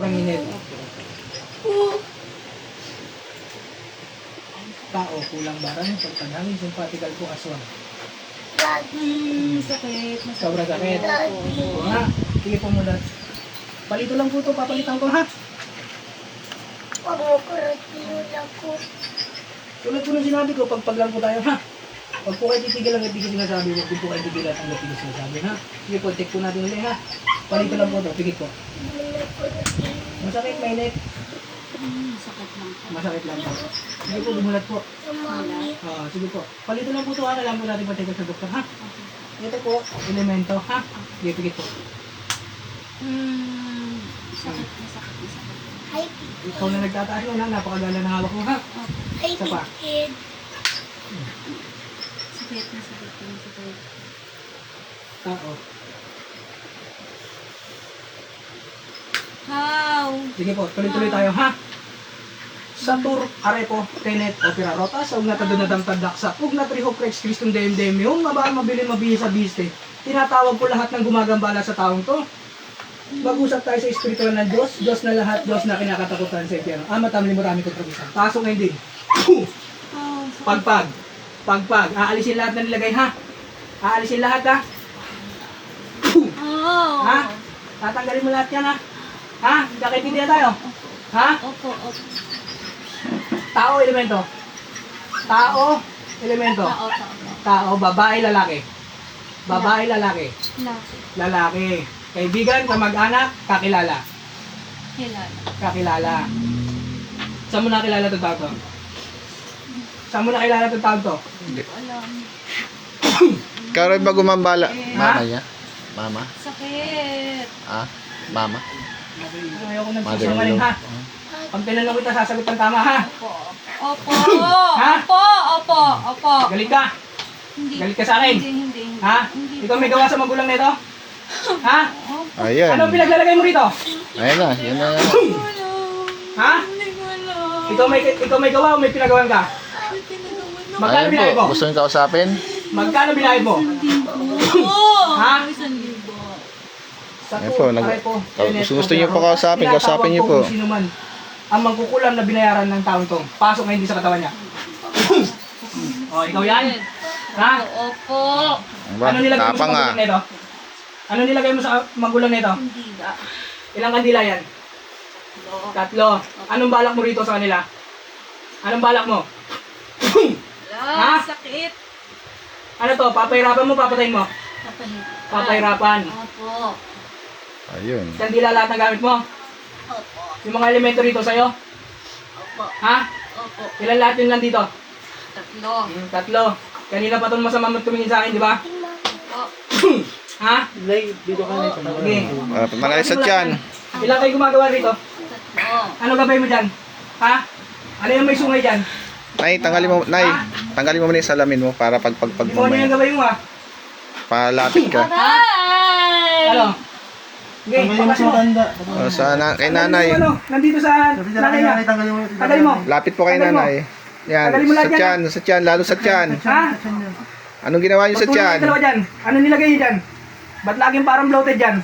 panginit. Tao, kulang barang, pagtanangin, simpatical po aswang. Sakit. Sobrang sakit. Opo. Oo nga. Sige po muna. Palito lang po to, papalitan ko ha. Tulad po ng sinabi ko, pagpaglang po tayo ha. Pag po kayo titigil lang, hindi ko sinasabi, huwag din po kayo titigil at ang hindi ko sinasabi ha. Sige po, check po natin ulit ha. Palito lang po to, pigit po. Masakit, mainit. Sakit lang po. Masakit lang po. Sige po, dumulat po. Sige po. Palito lang po to ha, kailangan po natin pa-check sa doktor ha. Ito po, elemento ha. Sige, pigit po. Sakit. Ikaw na nagtataas mo na, napakagala na hawak mo ha. Isa pa. Sakit. Tao. How? Sige po, tuloy-tuloy tayo ha. Satur, arepo, tenet, opera, rota, sa ugna tado na damtad daksa, ugna trihok rex Christum dem yung mabaan mabili mabihis sa biste. Tinatawag ko lahat ng gumagambala sa taong to. Mag-usap tayo sa espiritual ng Diyos, Diyos na lahat, Diyos na kinakatakutan sa impyerno. Matamli mo rami kontrabisa. Pasok ngayon din. Pagpag. Aalisin lahat na nilagay ha. Aalisin lahat ha. Ha? Tatanggalin mo lahat yan ha. Ha? Nagkakaintindihan tayo. Ha? Opo. Tao, elemento. Tao, elemento. Tao, babae, lalaki. Babae, lalaki. Lalaki. Kaibigan, kamag-anak, kakilala. Kakilala. Saan mo nakilala itong tao to? Saan mo nakilala itong tao to? Ikaw rin ba gumambala? Mama niya? Mama? Sakit. Mama? Ayoko nagsisinungaling ha. Pag tinanong kita, sasagot ng tama ha. Opo. Ha? Opo. Galit ka? Hindi. Galit ka sa akin? Hindi. Ha? Ikaw may gawa sa magulang nito? Ha? Ayan. Ano pinaglalagay mo rito? Ayan na, yan na. Ha? Ikaw may gawa o may pinagawan ka? Magkano Ayan binayad po, mo? gusto nyo kausapin? Magkano binayad mo? Ha? 1,000. Sa Ayan po, gusto nyo po kausapin, kausapin nyo po. Kung sino man ang mangkukulam na binayaran ng taong to. Pasok na hindi sa katawan niya. O, ikaw yan? Ha? Opo. Ano nilagay mo sa Tapang magulang nito? Ano nilagay mo sa magulang nito? Hindi ba? Ilang kandila yan? 3. Anong balak mo rito sa kanila? Anong balak mo? Ha? Sakit. Ano to? Papahirapan mo, papatayin mo? Papahirapan. Opo. Ayun. Kandila lahat ng gamit mo? Opo. Yung mga elemento rito sa'yo? Opo. Ha? Opo. Ilan lahat yun nandito? 3. 3. Kanina pa itong masama mo tumingin sa akin, di ba? Opo. Ha? Dito ka na. Sige. Malaysat yan. Ilan kayo gumagawa rito? 3. Ano gabay mo dyan? Ha? Ano yung may sungay dyan? Nay, tanggalin mo muna yung salamin mo para pag Demonyo yung mamaya. gabay mo ha? Palapit ka. Aray! Ano? Sige, pakas mo. O, kay nanay. Ano? Nandito sa nanay niya. Tagalin mo. Lapit po kay Tagalin mo. nanay. Yan, Tagalin mo lahat sa tiyan, lalo sa tiyan. Ha? Anong ginawa niyo sa Pagtulong tiyan? kayo dalawa dyan. Ano nilagay niyo dyan? Ba't laging parang bloated dyan?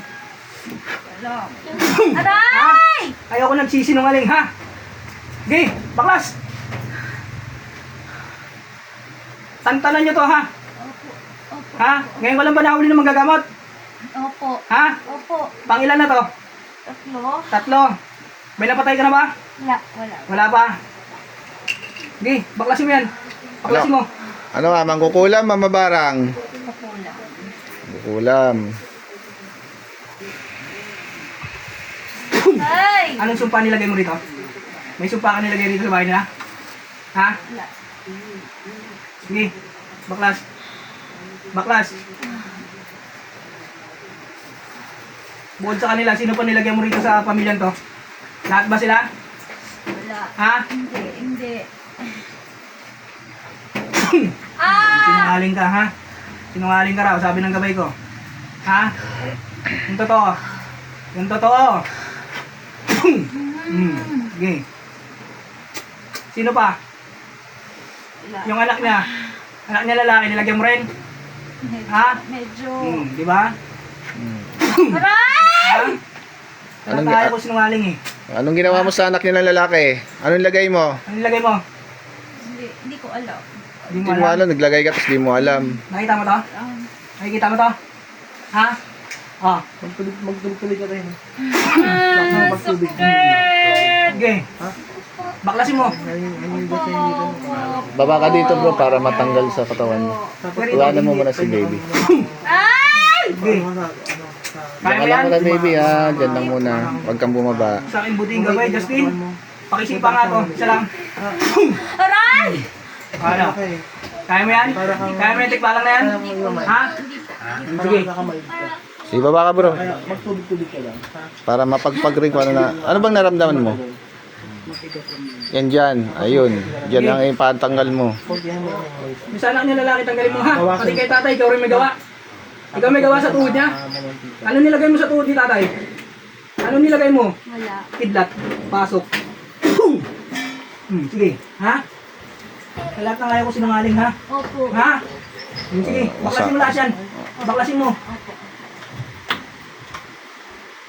Aray! Ayoko nagsisinungaling ha? Sige, baklas! Tantanan nyo to ha? Ha? Ngayon ko lang ba nahuli ng manggagamot? Opo. Ha? Opo. Pangilan na to? 3. 3. May napatay ka na ba? Wala. Wala pa. Sige, baklasin mo yan. Baklasin mo. Ano mangkukulam, mamabarang? Kapula. Kukulam. Ay! Anong sumpa nilagay mo rito? May sumpa ka nilagay rito sa bahay nila? Ha? Wala. Sige, baklas. Baklas. Bukod sa kanila, sino pa nilagay mo rito sa pamilyan to? Lahat ba sila? Wala. Ha? Hindi. Sinungaling ka, ha? Sinungaling ka raw, sabi ng gabay ko. Ha? Yung totoo. Yung totoo. Sige. Sino pa? Wala. Yung anak niya. Anak niya lalaki, nilagyan mo rin? Ha? Medyo. Di ba? Aray! Ha? Tinataya ko sinungaling eh. Anong ginawa mo sa anak nilang lalaki? Anong lagay mo? Ano nilagay mo? Hindi ko alam. Hindi Hindi mo alam, naglagay ka tapos di mo alam. Nakita mo to? Nakikita mo to? Ha? Ah. Magtuloy ka rin. Sakit! Okay. Baklasin mo. Baba ka dito bro para matanggal sa katawan mo. Iwanan mo muna si baby. Okay. Kaya mo Diyan ka lang yan? muna baby ha. Diyan lang muna. Huwag kang bumaba. Sa akin buting gabay, Justin. Pakisipa nga to. Isa lang. Aray! Ano? Kaya mo yan? Kaya mo yung tikbalang na yan? Ha? Sige. Sige, baba ka bro. Magtubig-tubig ka lang. Para mapagpag-ring ko ano na. Ano bang naramdaman mo? Yan dyan. Ayun. Dyan lang yung patanggal mo. Yung sa anak niya lalaki, tanggalin mo ha. Pati kay tatay, ikaw rin may gawa. Ikaw may gawa sa tuhod niya. Ano nilagay mo sa tuhod ni tatay? Ano nilagay mo? Wala. Kidlat. Pasok. Sige. Ha? Sa lahat ng ayaw ko sinungaling ha? Opo. Ha? Sige. Baklasin mo lahat yan. Baklasin mo. Opo.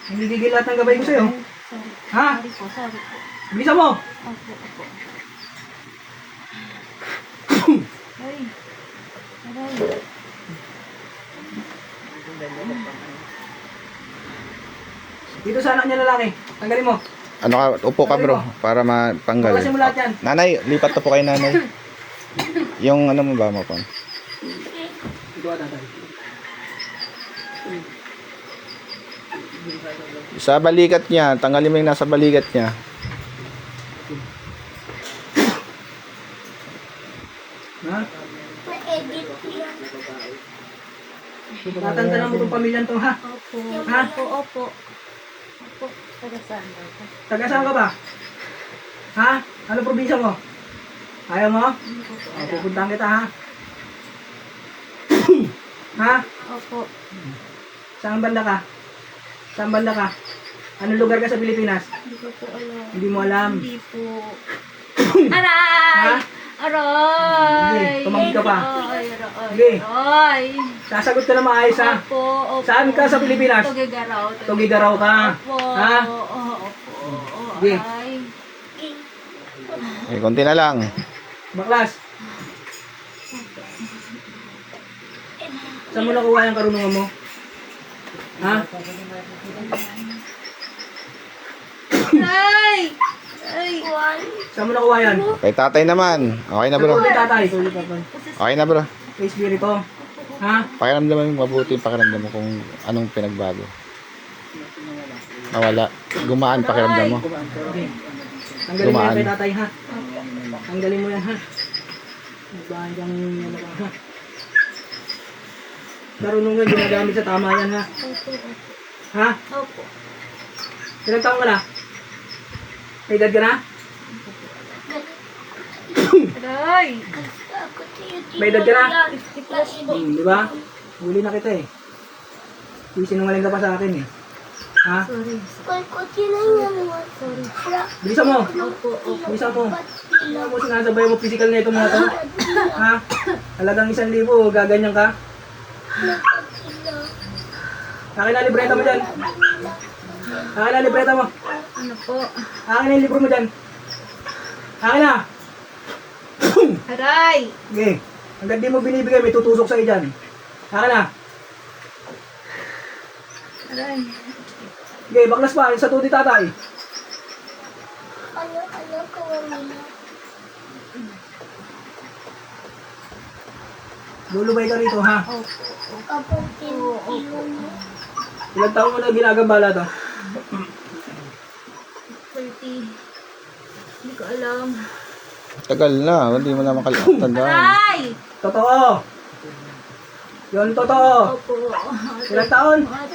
Hindi gigil lahat ng gabay ko sa'yo. Sorry. Ha? Sorry po. Bilisan mo. Opo, opo. Ay. Aray. Dito sa anak niya lalaki. Tanggalin mo. Ano ka? Upo ka bro. Para matanggal. Baklasin mo lahat yan. Nanay, lipat na po kay nanay. Yung ano mo ba mo po? Dito ka tatay. Sa balikat niya. Tanggalin mo yung nasa balikat niya. Ha? Tatantanan mo itong pamilyang to ha? Opo. Ha? Opo, opo. Opo. Taga saan daw po? Taga saan ka ba? Ha? Ano probinsya mo? Ayaw mo? Hindi ko po O, alam. pupuntahan kita ha? Ha? Opo. Saan banda ka? Saan banda ka? Anong lugar ka sa Pilipinas? Hindi ko po alam. Hindi mo alam. Hindi po. Aray! Ha? Aray! Sige, tumanggi ka pa. Aray, Sige. aray, aray. Sasagot ka na maayos ha? Opo, opo. Saan ka sa Pilipinas? Tugigaraw. Tugigaraw ka. Opo. Ha? Opo. Sige. Aray. Eh, konti na lang. Baklas. Saan mo nakuha yung karunungan mo? Ha? Ay! Ay! Saan mo nakuha yan? Kay tatay naman. Okay na bro. Sa tatay. Okay na bro. Kay Spirito. Ha? Pakiramdaman mo mabuti. Pakiramdam mo kung anong pinagbago. Nawala. Gumaan pakiramdam mo. Okay. Tanggalin mo yan Dumaan. kay tatay ha? Tanggalin mo yan ha? Magbahan kang ano ka ha? Karunungan ginagamit sa tama yan ha? Opo. Ha? Opo. Ilang taong ka na? May edad ka na? Aray! May edad ka na? 50 plus po. Di ba? Huli na kita eh. Sinungaling ka pa sa akin eh. Ha? Sorry. Bilisan mo! Opo, opo. Bilisan mo! Ano mo sinasabay mo physical na ito mga to? Ha? Talagang 1,000, gaganyan ka? Akin na libreta mo dyan. Akin na libreta mo. Ano po? Akin na yung libro mo dyan. Akin na! Aray! Okay. Hanggang di mo binibigay, may tutusok sa'yo dyan. Akin na. Aray. Okay, baklas pa. Yung sa tuti tatay. Lulubay ka rito, ha? Opo. Opo. Ilang taon mo na ginagambala to? 30. Hindi ko alam. Tagal na. Hindi mo na makalimutan. Aray! Totoo. Yun, totoo. Opo. Ilang taon? Mga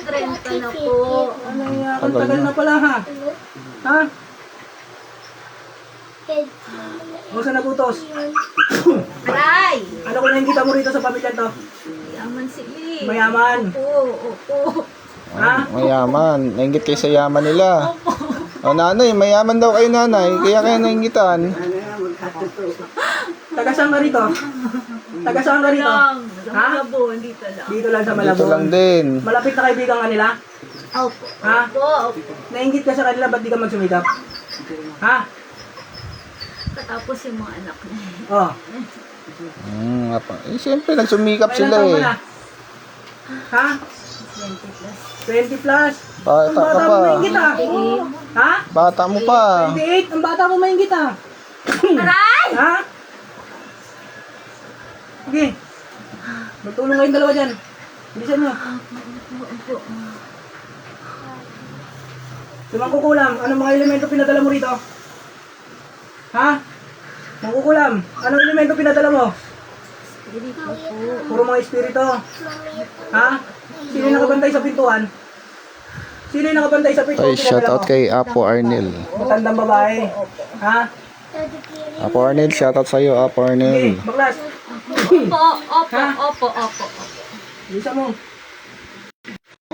30 na po. Ano yan? Ang tagal na pala, ha? Ha? O, saan nagutos? Aray! Ano ko nakikita mo rito sa pamilya to? Yaman sila. Mayaman. Opo. Opo. Ha? Mayaman. Nainggit kayo sa yaman nila. O nanay, mayaman daw kayo nanay. Kaya kayo nainggitan. Taga saan ka rito? Taga saan ka rito? Lang. Sa Ha? Malabon. Dito lang. Dito lang sa Dito lang Malabon. din. Malapit na kaibigan ka nila? Opo. Ha? Opo. Nainggit ka sa kanila, ba't di ka magsumikap? Ha? Katapos yung mga anak niya. Oh. Apa. Siyempre, nagsumikap Kailan sila taon ka eh. na? Ha? 20 plus. 20 plus? Bata Ang ka bata pa. mo mainggit ah. Ha? Bata mo pa. 28? Ang bata mo mainggit ah. Aray! Ha? Sige. Magtulong kayong dalawa dyan. Bilisan nyo. Opo. Mangkukulam, anong mga elemento pinadala mo rito? Ha? Mangkukulam, anong elemento pinadala mo? Dito po. Puro mga espiritu. Ha? Sino yung nakabantay sa pintuan? Sino yung nakabantay sa pintuan? Ay, shoutout kay Apo Arnel. Matandang babae. Ha? Apo Arnel, shoutout sa'yo, Apo Sige, Arnel. baklas. Opo. Ha? Opo. Bisa mo.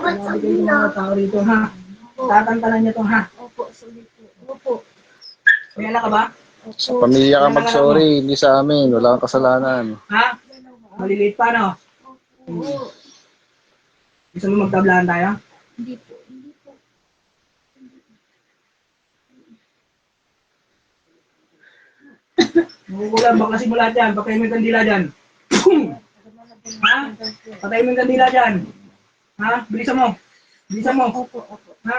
Sinabi kayo ng mga tao rito, ha? Tatantanan niyo to, ha? Opo. Sulit po. Opo. May anak ka ba? Sa pamilya ka mag-sorry, hindi sa amin. Wala kang kasalanan. Ha? Maliliit pa, no? Opo. Gusto mo magtablaan tayo? Hindi po. Makukulam, baklasin mo lahat yan. Patayin mo yung kandila dyan. Ha? Patayin mo yung kandila dyan. Ha? Bilisan mo. Bilisan mo. Ha?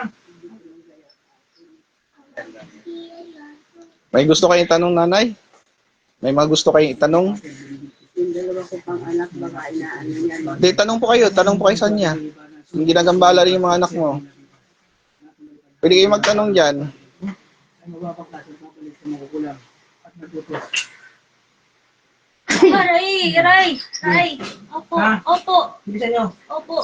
May gusto kayong tanong, nanay? May mga gusto kayong itanong? Yung dalawa ko pang anak, babae na ano yan. Hindi, tanong po kayo. Tanong po kayo sa niya. Hindi ginagambala rin yung mga anak mo. Pwede kayo magtanong dyan. Ano ba baklasin mo ulit sa makukulam? At natutos. Aray. Opo. Ha? Opo. Bilisan nyo. Opo.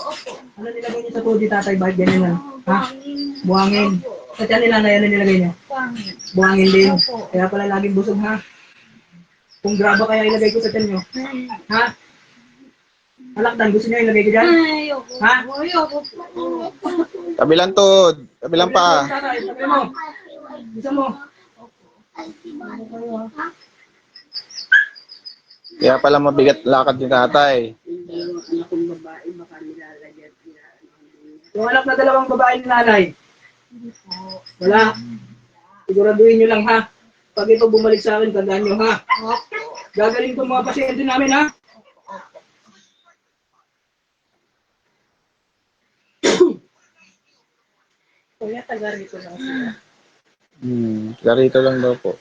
Ano nilagay niyo sa tubig, tatay? Bakit ganyan yan? Ha? Buhangin. Buhangin. Sa tiyan nila na yan ang nilagay niyo. Buhangin. Buhangin din. Opo. Kaya pala laging busog, ha? Kung graba kaya ilagay ko sa tiyan nyo. Ha? Alakdan, gusto niyo ilagay ko dyan? Ayoko. Ha? Ayoko po. Kabilang tod. Kabilang pa. Tatay, sabi mo. Bilisan mo. Kaya pala mabigat lakad ni tatay. Yung dalawang anak kong babae, baka nilalagyan niya. Yung anak na dalawang babae ni nanay. Wala. Siguraduhin nyo lang, ha? Pag ito bumalik sa akin, tandaan nyo, ha? Gagaling itong mga pasyente namin, ha? Kuya, taga rito lang sila. Garito lang daw po.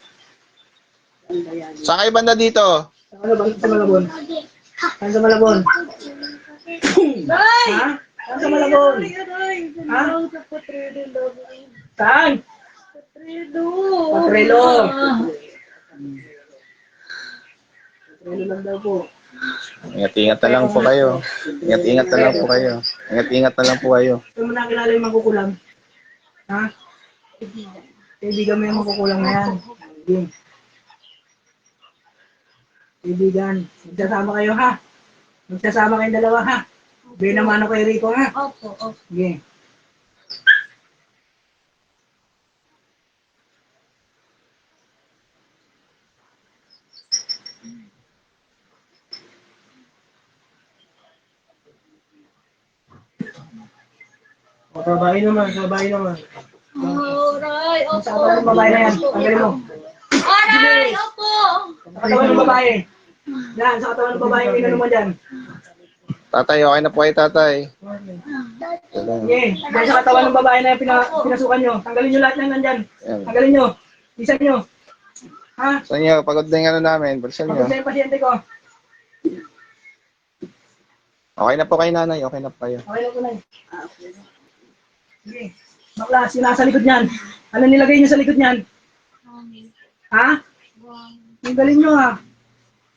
Ang bayan. Saan kayo banda dito? Ano ba? Sa Malabon? Saan sa Malabon? Ha? Saan sa Malabon? Ha? Saan? Patrelo. Patrelo lang daw po. Ingat-ingat na lang po kayo. Ingat-ingat na lang po kayo. Ingat-ingat na lang po kayo. Kung mo nakilala yung magkukulam? Ha? Kaibigan mo yung magkukulam na yan. Sige. Kaibigan. Magsasama kayo, ha? Magsasama kayong dalawa, ha? Binamano kay Rico, ha? Opo. Sige. O, babae naman. Aray. Sa katawan ng babae na yan. Tanggalin mo. Aray. Opo. Sa katawan ng babae. Yan, sa katawan ng babae yung inano mo dyan. Tatay, okay na po kayo, tatay. Sige, dyan sa katawan ng babae na yung pinasukan nyo. Tanggalin nyo lahat yan nandyan. Yan. Tanggalin nyo. Isan nyo. Ha? Sa inyo, pagod na yung ano namin. Bilisan nyo. Pagod sa yung pasyente ko. Okay na po kayo, nanay. Okay na po kayo. Okay lang ko na eh. Sige. Bakla, sinasa likod niyan. Ano nilagay niyo sa likod niyan? Ha? Ang galing nyo ha.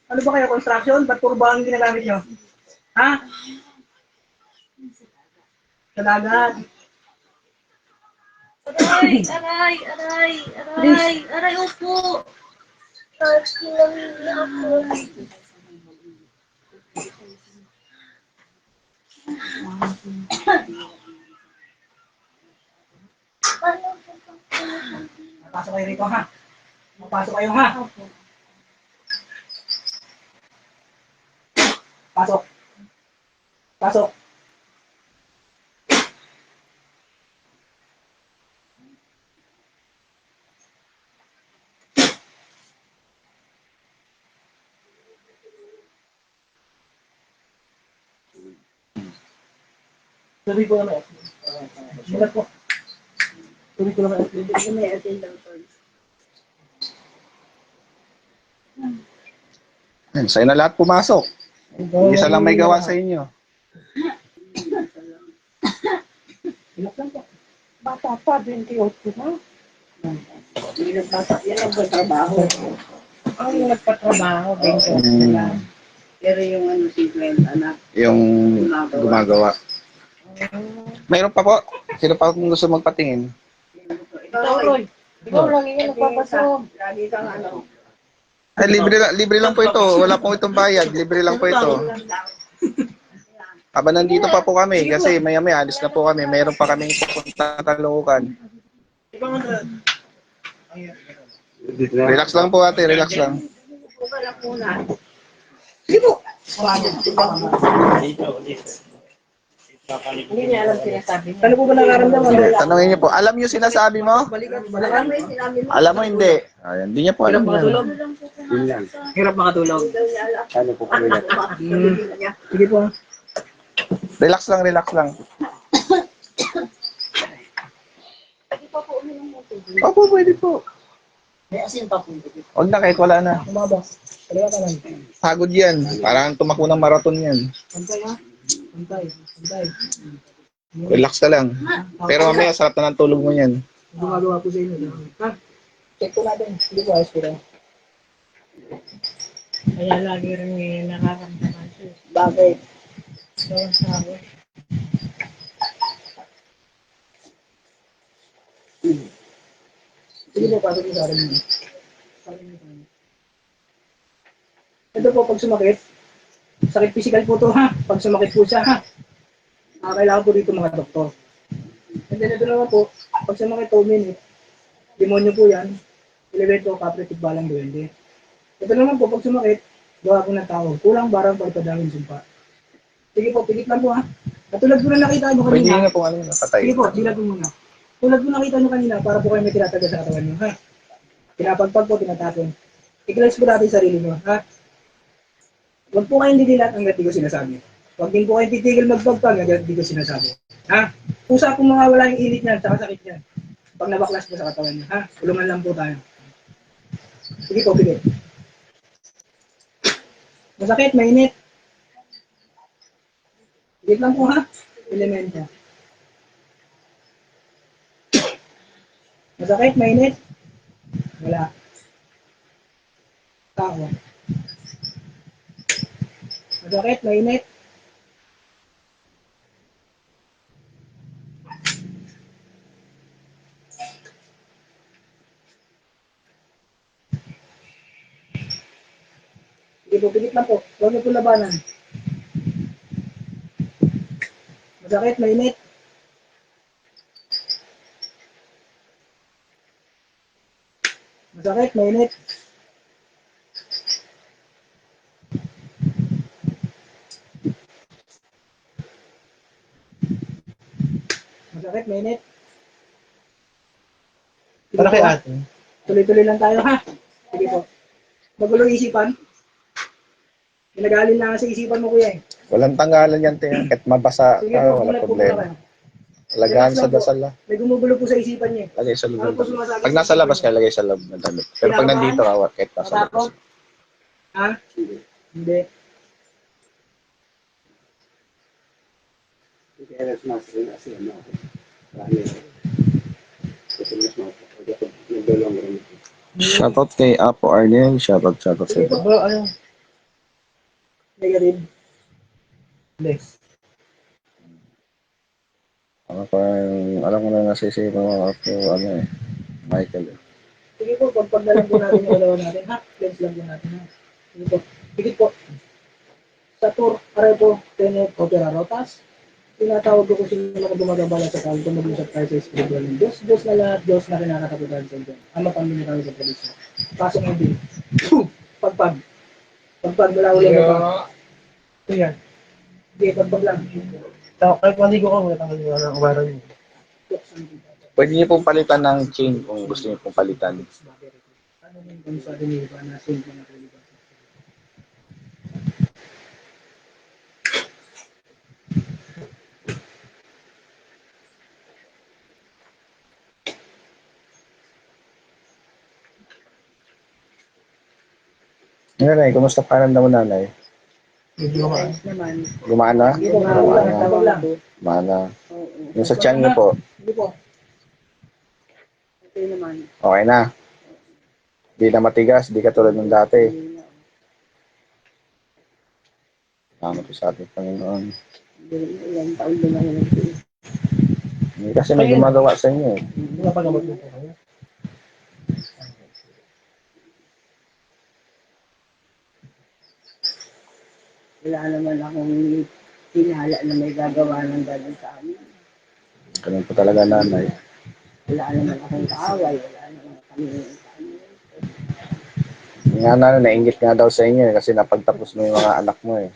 Ano ba kayo, construction? Ba't puro ba ang ginagamit nyo? Ha? Sa dagat. Aray, opo. Pasok kayo rito ha. Pasok kayo ha. Pasok. Pasok. Sabi ko naman. Sulat po. Sabi ko naman. Hindi may atin daw to. Yan, sa'yo na lahat pumasok. Isa lang may gawa sa inyo. Ilak lang po. Bata pa, 28 na. Hindi nagbasa. Yan ang trabaho. Ang nagpatrabaho, 28 Mm, na. Pero yung ano, 50 anak. yung gumagawa. Mayroon pa po. Sino pa kung gusto magpatingin? Ikaw, Roy. Ikaw lang yung nagpapasok. Lagi kang ano. Ay, libre lang po ito. Wala pong itong bayad. Libre lang po ito. Habang nandito pa po kami, kasi maya-maya alis na po kami. Mayroon pa kaming pupunta Caloocan. Relax lang po ate, relax lang. Buka lang muna. Hindi niya alam sinasabi niya. Ano po ba nakaramdaman? Hindi, tanongin niyo po. Alam niyo sinasabi mo? Baka may sinabi mo. Alam mo hindi. Ayan, hindi niya po alam yan. Hirap makatulog. Daw niya alam. Ano po kami niya. Sige po. Relax lang, relax lang. Opo, pwede po. May asin pa po. Huwag na kahit wala na. Umabas. Kaliwa ka lang. Pagod yan. Parang tumakbo ng marathon yan. Pantay ha. Pantay. Pantay. Relax ka lang. Pero mamaya sarap na ng tulog mo yan. Gumagawa ko sa inyo. Ha? Check ko natin. Sige po, ayos ko lang. Kaya lagi rin nakaramdaman siya. Bakit? Gawang sabi. Sige po, pasok niyo sa akin. Ito po, pag sumakit, sakit physical po to ha. Pag sumakit po siya ha. Kailangan po dito mga doktor. And then ito naman po, pag sumakit 2 minutes, demonyo po yan, elemento kapritik balang duwende. Ito naman po, pag sumakit, gawa po ng tao. Kulang barang pagpadangin sumpa. Sige po, pigit lang po ha. At tulad po na nakita nyo Pwede kanina. nga po ano, nakatay. Sige po, dilag po muna. Tulad po nakita nyo kanina, para po kayo may tinataga sa katawan nyo ha. Pinapagpag po, tinatapon. I-cleanse po natin yung sarili nyo ha. Huwag po kayong didilat hanggat di ko sinasabi. Huwag din po kayong titigil magpagpag hanggat di ko sinasabi. Ha? Pusa kung mawawala yung init niyan, saka sakit niyan. Pag nabaklas po sa katawan niyo, ha? Tulungan lang po tayo. Sige po, sige. Masakit, mainit. Sige lang po, ha? Elemento. Masakit, mainit. Wala. Tao. Masakit, mainit. Sige po, pigit lang po. Huwag niyo po labanan. Masakit, mainit. Masakit, mainit. Masakit, mainit. Sige Para kay po, ha? ate. Tuloy-tuloy lang tayo, ha? Sige po. Magulong isipan. Pinagalin na sa isipan mo, kuya, eh. Walang tanggalan yan, te. Kahit mabasa Sige ka, po, wala gulat po muna problema. kayo. Lagahan sa dasal lang. May gumugulo po sa isipan niya, eh. Lagay sa loob Ano ng po damit. sumasabi Pag sa nasa labas isipan ka, lagay sa loob ng damit. Pero pag nandito ka, kahit nasa labas. Matapos? Ha? Hindi. Shoutout kay Apo Arnel. Shoutout sa Sige po. Bro, ano? Negative. Next. Alam ko na nasisira ako, ano eh, Michael eh. Sige po, pagpagdalan po natin yung dalawa natin, ha? Cleanse lang po natin, ha? Sige po. Pigit po. Sa tour, Arepo, Tenet, Opera Rotas, tinatawag ko kung sino na gumagabala sa tao, kung mag-usap tayo sa espiritual ng Diyos. Diyos na lahat, Diyos na kinakatakutan sa Diyos. Ama pamilya kami sa producer. Pasok ng din. Pagpag. Pagpag, wala ulit pa. Ito yan. Sige, pagpag lang. Kahit maligo ka, wala tanggal yung ang ubaran niyo. Pwede niyo pong palitan ng chain kung gusto niyo pong palitan. Ano yung kung sa atin yung iba na simple na kaibigan? Nanay, kumusta pakiramdam mo nanay? Medyo ka. Ayos naman. Gumana? Tawa Gumana. ko. Gumana. Oo. Yung sa tiyan niyo po, Hindi po. Okay naman. okay na. Di na matigas, di katulad ng dati. Salamat po sa ating Panginoon. Ilang taon din ako nagtiis. Hindi kasi may gumagawa sa inyo eh. Napagamot mo po kayo. Wala naman akong hinala na may gagawa ng gano'n sa amin. Ganun po talaga nanay. Wala naman akong kaaway. Wala naman kami sa amin. Yung nga nanay, nainggit nga daw sa inyo eh, kasi napagtapos mo yung mga anak mo eh.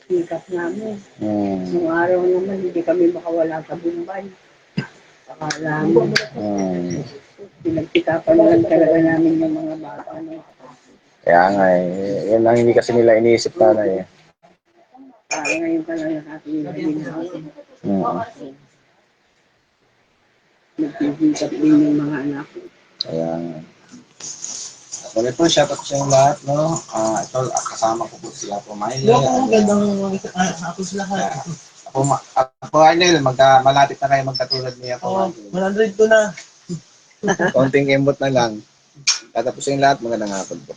Sikap namin. Hmm. Nung araw naman, hindi kami makawala sa Bombay. Akala mo, pinagtikapan lang talaga namin yung mga bata. No? Kaya nga eh, yan lang hindi kasi nila iniisip nanay eh. Para ngayon pa lang natin yung ginawa. Hmm. Nagsisikap din yung mga anak ko. Kaya nga. Sorry po, shoutout sa inyo lahat, no? Ito, kasama ko po sila po, Miley. Yung gandang hapon sila lahat. Ako, Arnel, malapit na kayo magkatulad niya po. 100 to na. Konting embot na lang. Tatapusin lahat, magandang hapon po.